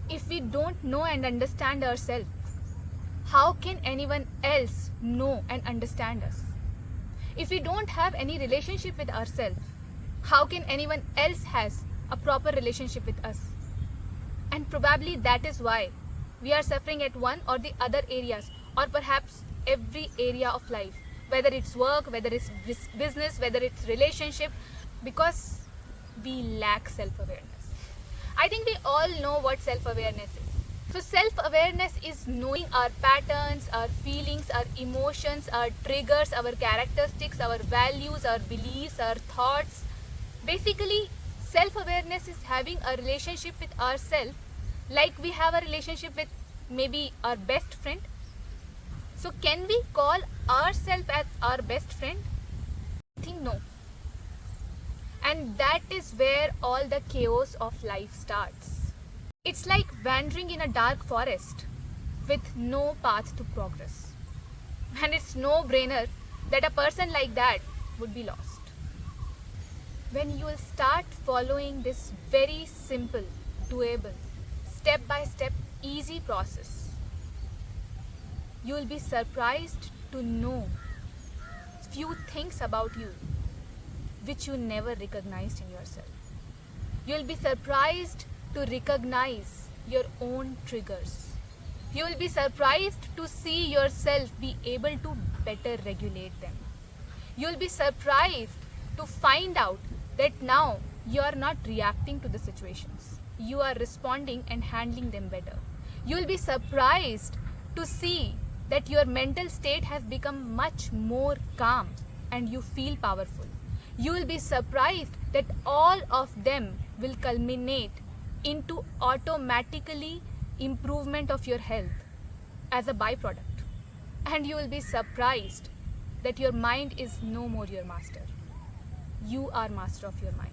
If we don't know and understand ourselves, how can anyone else know and understand us? If we don't have any relationship with ourselves, how can anyone else has a proper relationship with us? And probably that is why we are suffering at one or the other areas, or perhaps every area of life, whether it's work, whether it's business, whether it's relationship, because we lack self-awareness. I think we all know what self-awareness is. So self-awareness is knowing our patterns, our feelings, our emotions, our triggers, our characteristics, our values, our beliefs, our thoughts. Basically, self-awareness is having a relationship with ourselves like we have a relationship with maybe our best friend. So can we call ourselves as our best friend? I think no. And that is where all the chaos of life starts. It's like wandering in a dark forest with no path to progress. And it's no-brainer that a person like that would be lost. When you will start following this very simple, doable, step-by-step, easy process, you will be surprised to know few things about you which you never recognized in yourself. You will be surprised to recognize your own triggers. You will be surprised to see yourself be able to better regulate them. You will be surprised to find out that now you are not reacting to the situations. You are responding and handling them better. You will be surprised to see that your mental state has become much more calm and you feel powerful. You will be surprised that all of them will culminate into automatically improvement of your health as a byproduct. And you will be surprised that your mind is no more your master. You are master of your mind.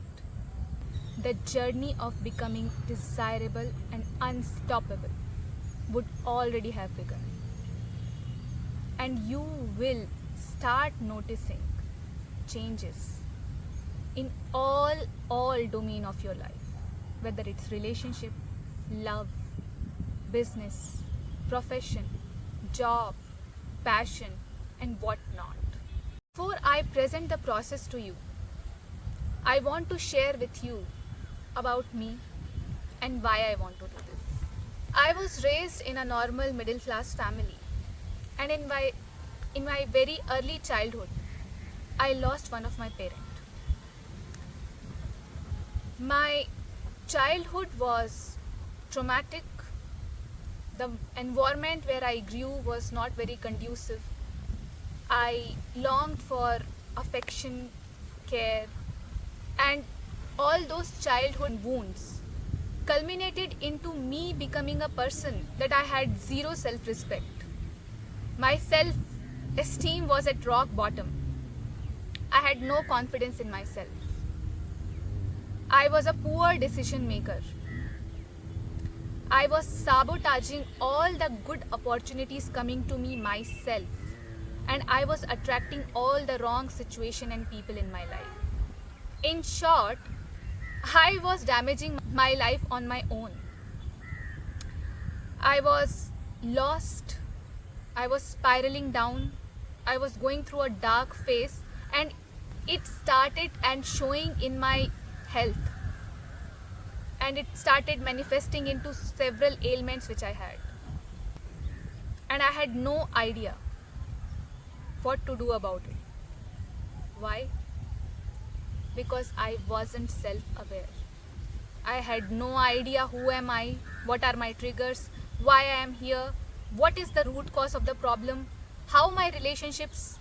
The journey of becoming desirable and unstoppable would already have begun. And you will start noticing changes in all domain of your life, whether it's relationship, love, business, profession, job, passion, and whatnot. Before I present the process to you, I want to share with you about me and why I want to do this. I was raised in a normal middle class family, and in my very early childhood, I lost one of my parents. My childhood was traumatic. The environment where I grew was not very conducive. I longed for affection, care, and all those childhood wounds culminated into me becoming a person that I had zero self-respect. My self-esteem was at rock bottom. I had no confidence in myself. I was a poor decision maker. I was sabotaging all the good opportunities coming to me myself, and I was attracting all the wrong situation and people in my life. In short, I was damaging my life on my own. I was lost. I was spiraling down. I was going through a dark phase, and it started and showing in my health, and it started manifesting into several ailments which I had, and I had no idea what to do about it. Why? Because I wasn't self-aware. I had no idea who am I, what are my triggers, why I am here, what is the root cause of the problem, how my relationships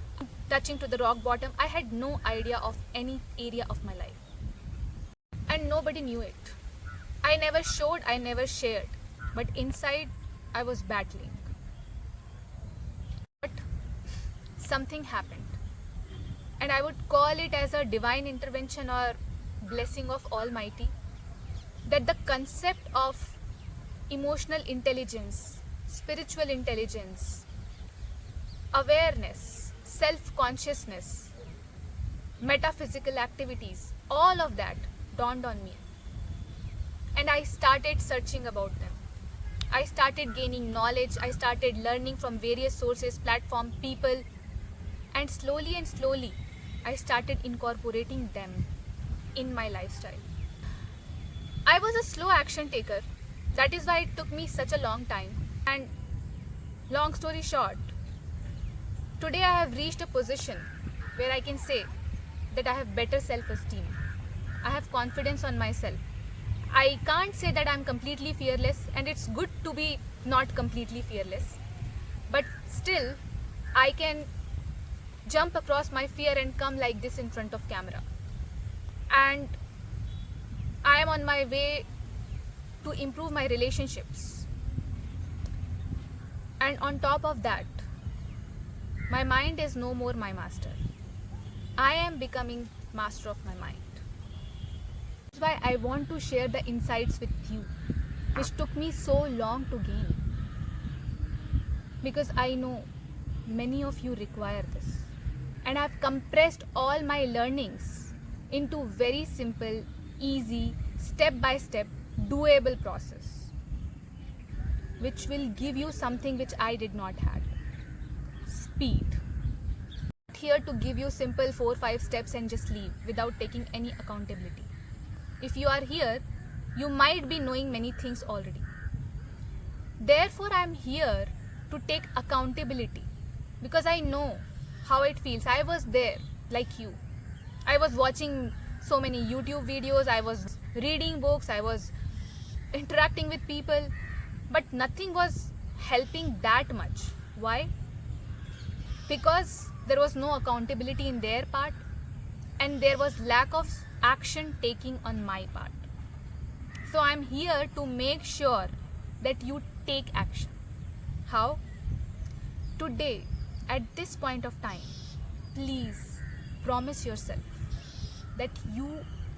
touching to the rock bottom. I had no idea of any area of my life. And nobody knew it. I never showed, I never shared. But inside, I was battling. But something happened. And I would call it as a divine intervention or blessing of Almighty, that the concept of emotional intelligence, spiritual intelligence, awareness, self-consciousness, metaphysical activities, all of that dawned on me. And I started searching about them. I started gaining knowledge, I started learning from various sources, platform, people, and slowly, I started incorporating them in my lifestyle. I was a slow action taker. That is why it took me such a long time. And long story short, today I have reached a position where I can say that I have better self-esteem. I have confidence on myself. I can't say that I'm completely fearless, and it's good to be not completely fearless. But still, I can jump across my fear and come like this in front of camera. And I am on my way to improve my relationships. And on top of that, my mind is no more my master. I am becoming master of my mind. That's why I want to share the insights with you, which took me so long to gain. Because I know many of you require this. And I've compressed all my learnings into very simple, easy, step-by-step, doable process, which will give you something which I did not have. Speed. Here to give you simple 4-5 steps and just leave without taking any accountability. If you are here, you might be knowing many things already. Therefore, I am here to take accountability because I know how it feels. I was there like you. I was watching so many YouTube videos, I was reading books, I was interacting with people, but nothing was helping that much. Why? Because there was no accountability in their part and there was lack of action taking on my part. So I'm here to make sure that you take action. How? Today, at this point of time, please promise yourself that you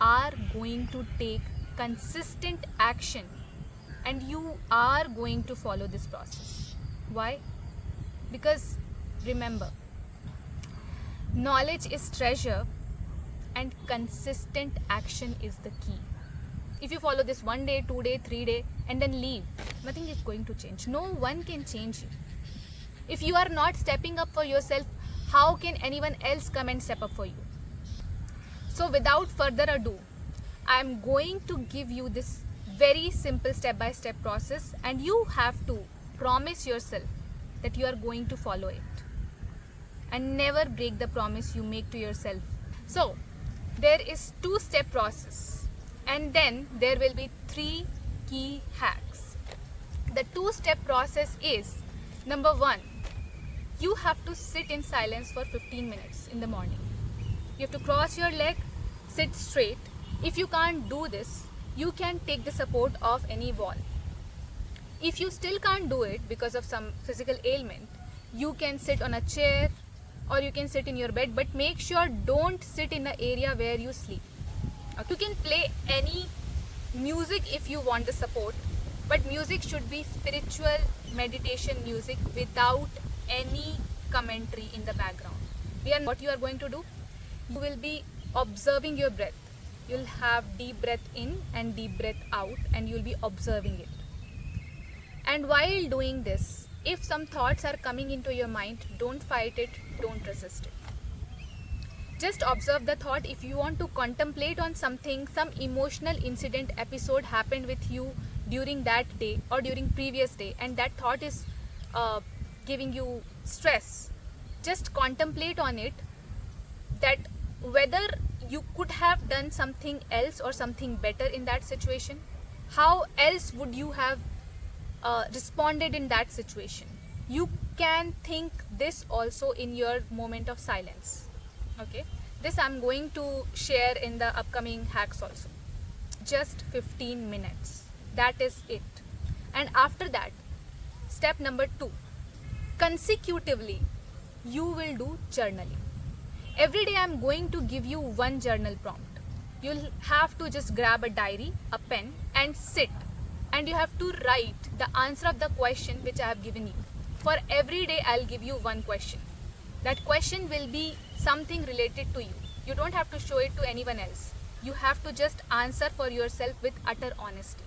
are going to take consistent action and you are going to follow this process. Why? Because remember, knowledge is treasure and consistent action is the key. If you follow this 1 day, 2 day, 3 day and then leave, nothing is going to change. No one can change you. If you are not stepping up for yourself, how can anyone else come and step up for you? So without further ado, I am going to give you this very simple step-by-step process and you have to promise yourself that you are going to follow it and never break the promise you make to yourself. So there is 2-step process and then there will be 3 key hacks. The 2-step process is, number 1, you have to sit in silence for 15 minutes in the morning. You have to cross your leg, sit straight. If you can't do this, you can take the support of any wall. If you still can't do it because of some physical ailment, you can sit on a chair or you can sit in your bed, but make sure don't sit in the area where you sleep. You can play any music if you want the support, but music should be spiritual meditation music without any commentary in the background. What you are going to do, you will be observing your breath. You'll have deep breath in and deep breath out and you'll be observing it. And while doing this, if some thoughts are coming into your mind, don't fight it, don't resist it. Just observe the thought. If you want to contemplate on something, some emotional incident episode happened with you during that day or during previous day and that thought is giving you stress, just contemplate on it, that whether you could have done something else or something better in that situation. How else would you have responded in that situation? You can think this also in your moment of silence. Okay, this I'm going to share in the upcoming hacks also. Just 15 minutes, that is it. And after that, step number 2, consecutively you will do journaling. Every day I'm going to give you one journal prompt. You'll have to just grab a diary, a pen and sit, and you have to write the answer of the question which I have given you. For every day I'll give you one question. That question will be something related to you. You don't have to show it to anyone else. You have to just answer for yourself with utter honesty.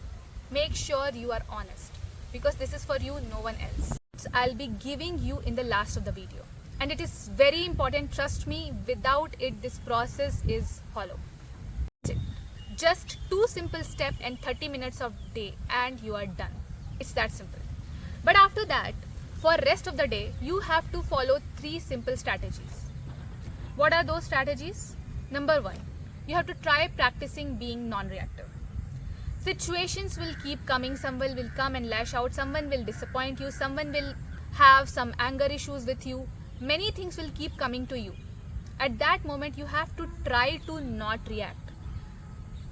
Make sure you are honest. because this is for you, no one else. I'll be giving you in the last of the video, and it is very important, trust me. Without it, this process is hollow. Just 2 simple steps and 30 minutes of day and you are done. It's that simple. But after that, for rest of the day, you have to follow 3 simple strategies. What are those strategies? Number 1, you have to try practicing being non-reactive. Situations will keep coming. Someone will come and lash out. Someone will disappoint you. Someone will have some anger issues with you. Many things will keep coming to you. At that moment, you have to try to not react.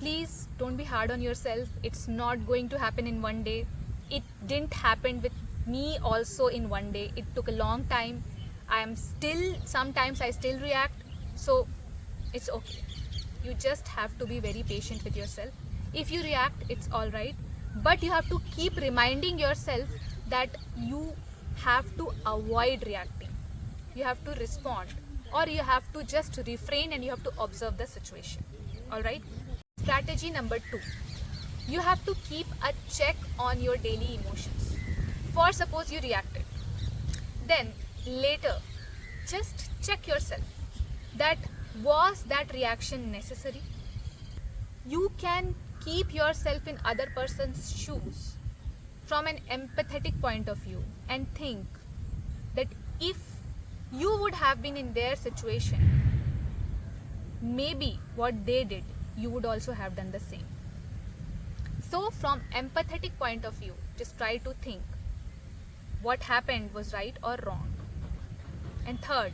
Please don't be hard on yourself. It's not going to happen in one day. It didn't happen with me also in one day. It took a long time. Sometimes I still react. So it's okay. You just have to be very patient with yourself. If you react, it's all right. But you have to keep reminding yourself that you have to avoid reacting. You have to respond, or you have to just refrain and you have to observe the situation. All right? Strategy number 2. You have to keep a check on your daily emotions. For suppose you reacted. Then later, just check yourself that was that reaction necessary? You can keep yourself in other person's shoes from an empathetic point of view and think that if you would have been in their situation, maybe what they did, you would also have done the same. So from empathetic point of view, just try to think what happened was right or wrong. And third,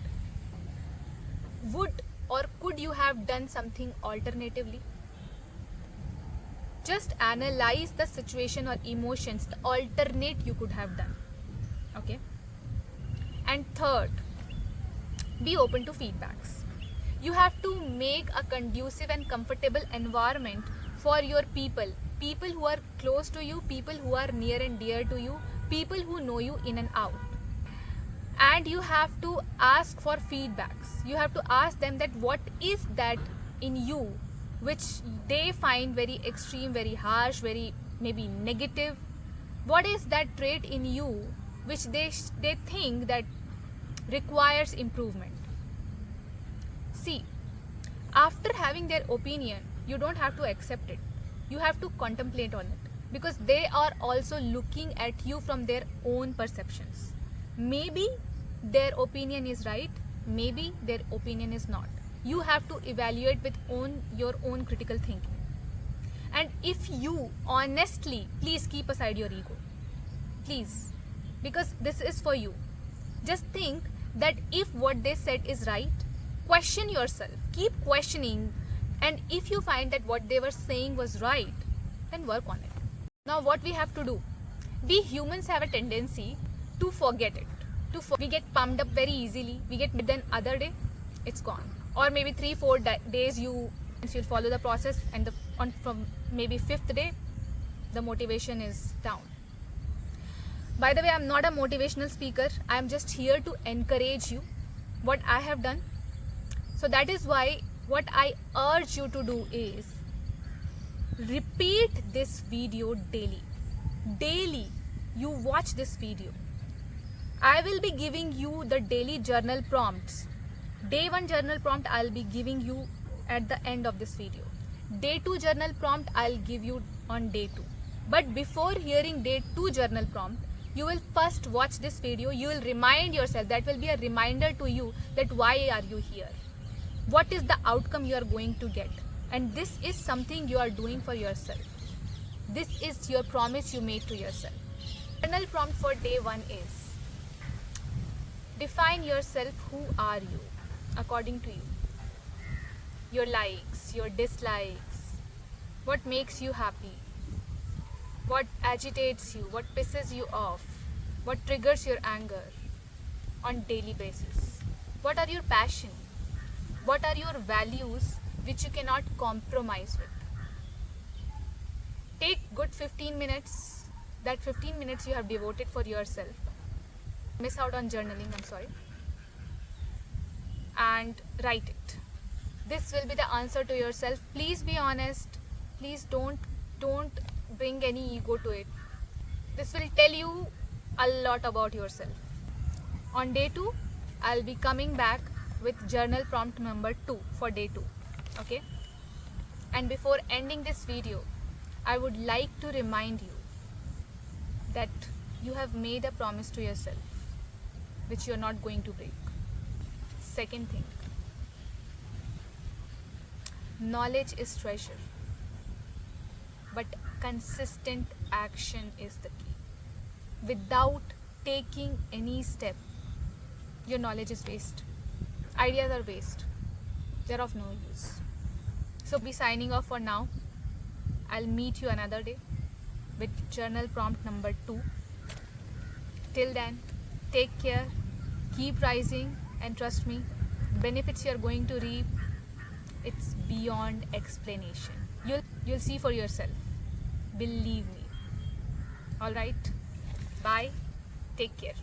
would or could you have done something alternatively? Just analyze the situation or emotions, the alternate you could have done. Okay? And third, be open to feedbacks. You have to make a conducive and comfortable environment for your people who are close to you, people who are near and dear to you, people who know you in and out. And you have to ask for feedbacks. You have to ask them that what is that in you which they find very extreme, very harsh, very maybe negative. What is that trait in you which they think that requires improvement? See, after having their opinion, you don't have to accept it. You have to contemplate on it, because they are also looking at you from their own perceptions. Maybe their opinion is right, maybe their opinion is not. You have to evaluate with your own critical thinking. And if you honestly, please keep aside your ego. Please, because this is for you. Just think that if what they said is right, question yourself, keep questioning, and if you find that what they were saying was right, then work on it. Now what we have to do? We humans have a tendency to forget it. We get pumped up very easily. We get, then other day, it's gone. Or maybe 3-4 days you'll follow the process, and from maybe 5th day, the motivation is down. By the way, I'm not a motivational speaker. I'm just here to encourage you what I have done. So that is why what I urge you to do is repeat this video daily. Daily, you watch this video. I will be giving you the daily journal prompts. Day 1 journal prompt I'll be giving you at the end of this video. Day 2 journal prompt I'll give you on day 2. But before hearing day 2 journal prompt, you will first watch this video. You will remind yourself, that will be a reminder to you that why are you here? What is the outcome you are going to get? And this is something you are doing for yourself. This is your promise you made to yourself. Journal prompt for day 1 is, define yourself. Who are you according to you? Your likes, your dislikes, what makes you happy, what agitates you, what pisses you off, what triggers your anger on daily basis, what are your passion, what are your values which you cannot compromise with. Take good 15 minutes, that 15 minutes you have devoted for yourself. Miss out on journaling, I'm sorry. And write it. This will be the answer to yourself. Please be honest. Please don't bring any ego to it. This will tell you a lot about yourself. On day 2, I'll be coming back with journal prompt number 2 for day 2. Okay? And before ending this video, I would like to remind you that you have made a promise to yourself which you're not going to break. Second thing, knowledge is treasure, but consistent action is the key. Without taking any step, your knowledge is waste. Ideas are waste. They're of no use. So be signing off for now. I'll meet you another day with journal prompt number 2. Till then, take care, keep rising, and trust me, benefits you're going to reap, it's beyond explanation. You'll see for yourself. Believe me. Alright? Bye. Take care.